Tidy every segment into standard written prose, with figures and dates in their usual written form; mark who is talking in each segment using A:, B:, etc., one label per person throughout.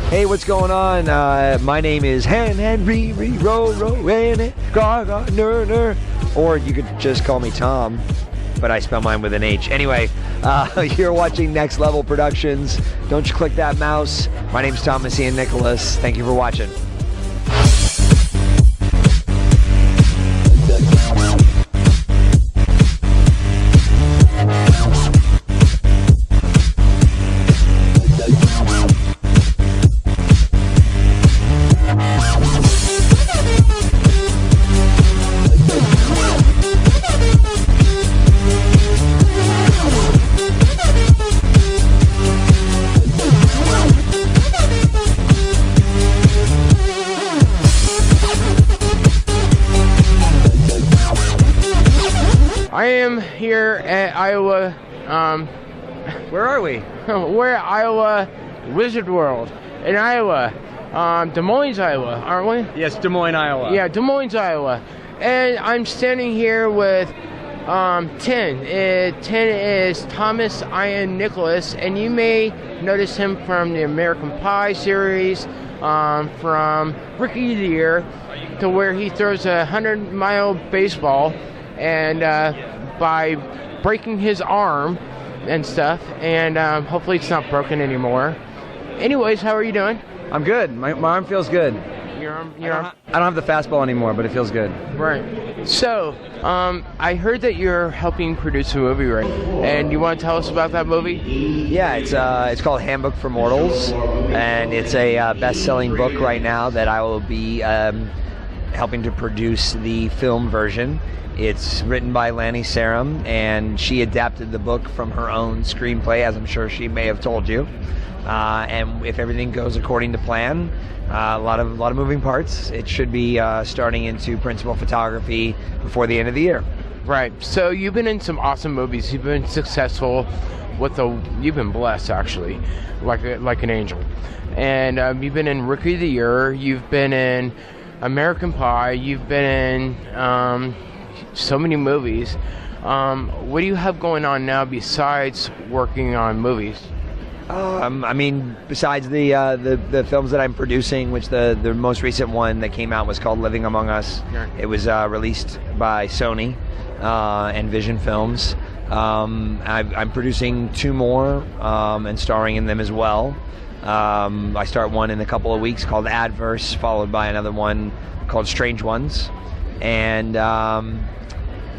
A: Hey, what's going on? My name is Henry Garner, or you could just call me Tom, but I spell mine with an H. Anyway, you're watching Next Level Productions. Don't you click that mouse. My name's Thomas Ian Nicholas. Thank you for watching.
B: I am here at Iowa.
A: Where are we?
B: We're at Iowa Wizard World in Iowa, Des Moines, Iowa, aren't we?
A: Yes, Des Moines, Iowa.
B: Yeah, Des Moines, Iowa. And I'm standing here with 10. 10 is Thomas Ian Nicholas, and you may notice him from the American Pie series, from Rookie of the Year, to where he throws a 100-mile baseball, and by breaking his arm and stuff, and hopefully it's not broken anymore. Anyways, how are you doing?
A: I'm good. My arm feels good.
B: Your arm?
A: I don't have the fastball anymore, but it feels good.
B: Right. So, I heard that you're helping produce a movie, right? And you want to tell us about that movie?
A: Yeah, it's called Handbook for Mortals, and it's a best-selling book right now that I will be helping to produce the film version. It's written by Lanny Sarum, and she adapted the book from her own screenplay, as I'm sure she may have told you. And if everything goes according to plan, a lot of moving parts, it should be starting into principal photography before the end of the year.
B: Right. So you've been in some awesome movies. You've been successful you've been blessed, actually, like an angel. And you've been in Rookie of the Year. You've been in American Pie. You've been in so many movies. What do you have going on now besides working on movies?
A: I mean, besides the films that I'm producing, which the most recent one that came out was called Living Among Us.
B: Sure.
A: It was released by Sony and Vision Films. I'm producing 2 more and starring in them as well. I start one in a couple of weeks called Adverse, followed by another one called Strange Ones. And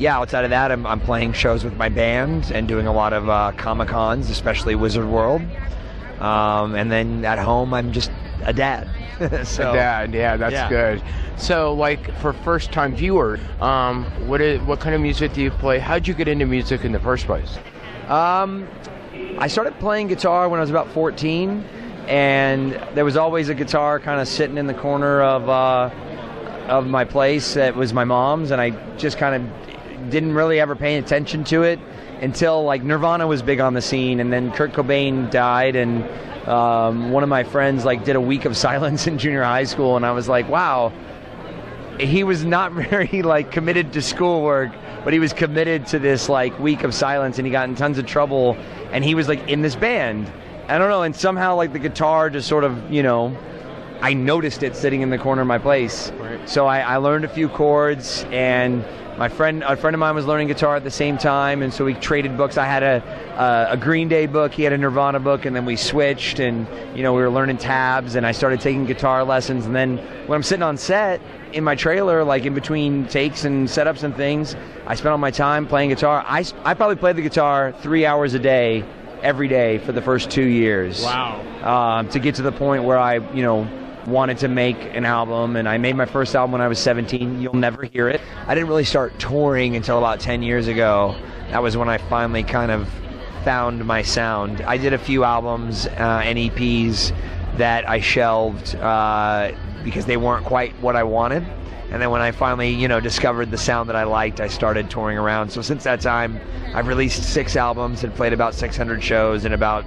A: outside of that, I'm playing shows with my band and doing a lot of Comic-Cons, especially Wizard World. And then at home, I'm just a dad.
B: So, a dad, yeah, that's good. So, like, for first-time viewers, what kind of music do you play? How'd you get into music in the first place?
A: I started playing guitar when I was about 14, and there was always a guitar kind of sitting in the corner of my place that was my mom's, and I just kind of didn't really ever pay attention to it until like Nirvana was big on the scene, and then Kurt Cobain died, and one of my friends like did a week of silence in junior high school, and I was like, wow, he was not very like committed to schoolwork, but he was committed to this like week of silence, and he got in tons of trouble, and he was like in this band. I don't know, and somehow like the guitar just sort of, I noticed it sitting in the corner of my place.
B: Right.
A: So I learned a few chords, and a friend of mine was learning guitar at the same time, and so we traded books. I had a Green Day book, he had a Nirvana book, and then we switched, and we were learning tabs, and I started taking guitar lessons. And then when I'm sitting on set in my trailer, like in between takes and setups and things, I spent all my time playing guitar. I probably played the guitar 3 hours a day, every day for the first 2 years.
B: Wow.
A: To get to the point where I, wanted to make an album, and I made my first album when I was 17. You'll never hear it. I didn't really start touring until about 10 years ago. That was when I finally kind of found my sound. I did a few albums and EPs that I shelved because they weren't quite what I wanted. And then when I finally, discovered the sound that I liked, I started touring around. So since that time, I've released 6 albums and played about 600 shows in about,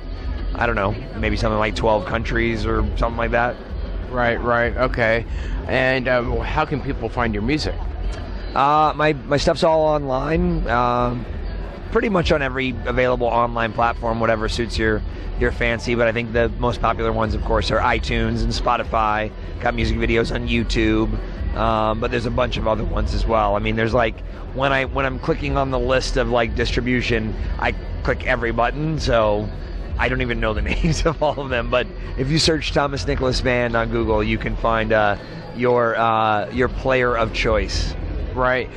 A: I don't know, maybe something like 12 countries or something like that.
B: Right, okay. And how can people find your music?
A: My stuff's all online. pretty much on every available online platform, whatever suits your fancy. But I think the most popular ones, of course, are iTunes and Spotify. Got music videos on YouTube, but there's a bunch of other ones as well. I mean, there's like when I'm clicking on the list of like distribution, I click every button, so I don't even know the names of all of them. But if you search Thomas Nicholas Band on Google, you can find your player of choice.
B: Right.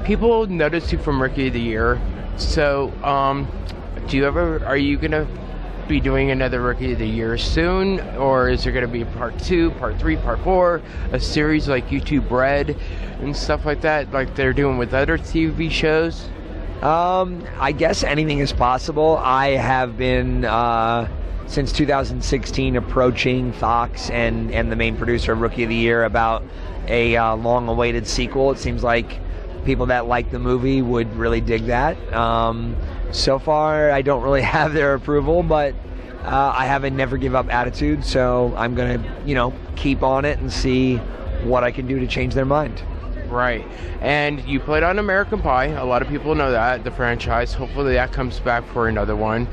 B: People notice you from Rookie of the Year. So, are you gonna be doing another Rookie of the Year soon, or is there gonna be part 2, part 3, part 4, a series like YouTube Red and stuff like that, like they're doing with other TV shows?
A: I guess anything is possible. I have been since 2016 approaching Fox and the main producer of Rookie of the Year about a long-awaited sequel. It seems like people that like the movie would really dig that. So far, I don't really have their approval, but I have a never give up attitude, so I'm gonna, keep on it and see what I can do to change their mind.
B: Right. And you played on American Pie. A lot of people know that, the franchise. Hopefully that comes back for another one.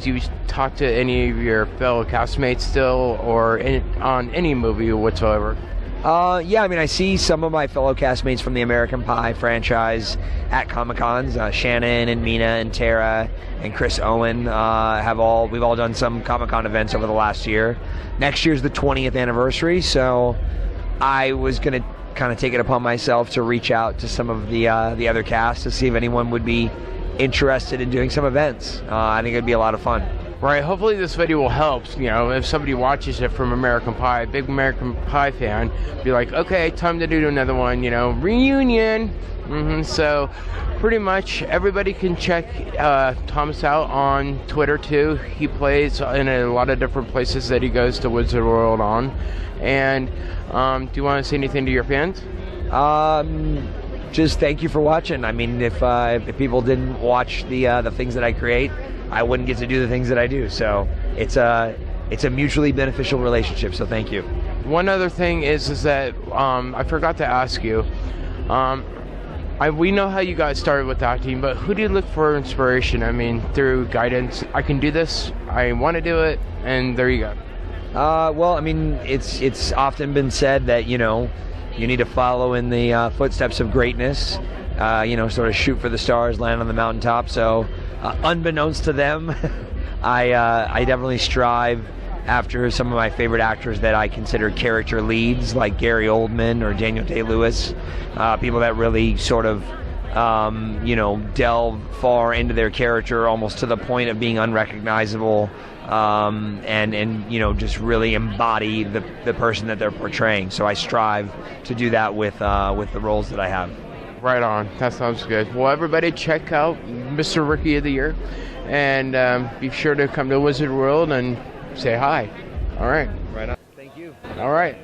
B: Do you talk to any of your fellow castmates still, or on any movie whatsoever?
A: Yeah, I mean, I see some of my fellow castmates from the American Pie franchise at Comic-Cons. Shannon and Mina and Tara and Chris Owen we've all done some Comic-Con events over the last year. Next year's the 20th anniversary, so I was going to kind of take it upon myself to reach out to some of the other cast to see if anyone would be interested in doing some events. I think it'd be a lot of fun.
B: Right, hopefully this video will help. If somebody watches it from American Pie, a big American Pie fan, be like, okay, time to do another one, reunion. So pretty much everybody can check Thomas out on Twitter too. He plays in a lot of different places that he goes to Wizard World on. And do you want to say anything to your fans?
A: Just thank you for watching. I mean, if people didn't watch the things that I create, I wouldn't get to do the things that I do. So it's a mutually beneficial relationship. So thank you.
B: One other thing is that I forgot to ask you. We know how you got started with acting, but who do you look for inspiration? I mean, through guidance. I can do this. I want to do it, and there you go.
A: Well, I mean, it's often been said that you need to follow in the footsteps of greatness. Sort of shoot for the stars, land on the mountaintop. So, unbeknownst to them, I definitely strive after some of my favorite actors that I consider character leads, like Gary Oldman or Daniel Day-Lewis, people that really sort of, delve far into their character, almost to the point of being unrecognizable, and just really embody the person that they're portraying. So I strive to do that with the roles that I have.
B: Right on. That sounds good. Well, everybody check out Mr. Rookie of the Year, and be sure to come to Wizard World and say hi. All right.
A: Right on. Thank you.
B: All right.